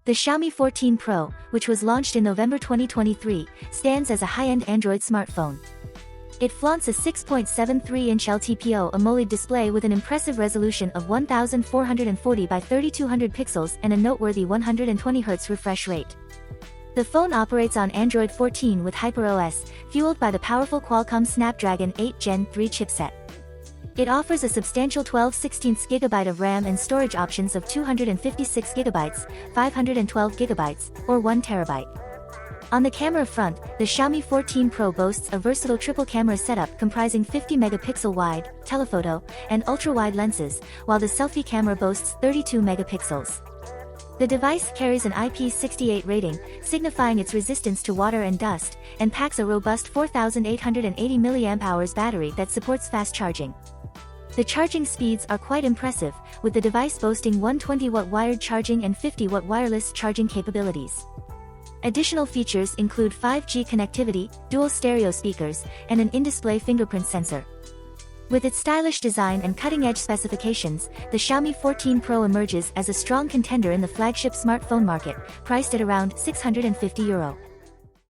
The Xiaomi 14 Pro, which was launched in November 2023, stands as a high-end Android smartphone. It flaunts a 6.73-inch LTPO AMOLED display with an impressive resolution of 1440 by 3200 pixels and a noteworthy 120Hz refresh rate. The phone operates on Android 14 with HyperOS, fueled by the powerful Qualcomm Snapdragon 8 Gen 3 chipset. It offers a substantial 12/16 of RAM and storage options of 256 GB, 512 GB, or 1 TB. On the camera front, the Xiaomi 14 Pro boasts a versatile triple camera setup comprising 50-megapixel wide, telephoto, and ultra-wide lenses, while the selfie camera boasts 32 megapixels. The device carries an IP68 rating, signifying its resistance to water and dust, and packs a robust 4880 mAh battery that supports fast charging. The charging speeds are quite impressive, with the device boasting 120-watt wired charging and 50-watt wireless charging capabilities. Additional features include 5G connectivity, dual stereo speakers, and an in-display fingerprint sensor. With its stylish design and cutting-edge specifications, the Xiaomi 14 Pro emerges as a strong contender in the flagship smartphone market, priced at around €650.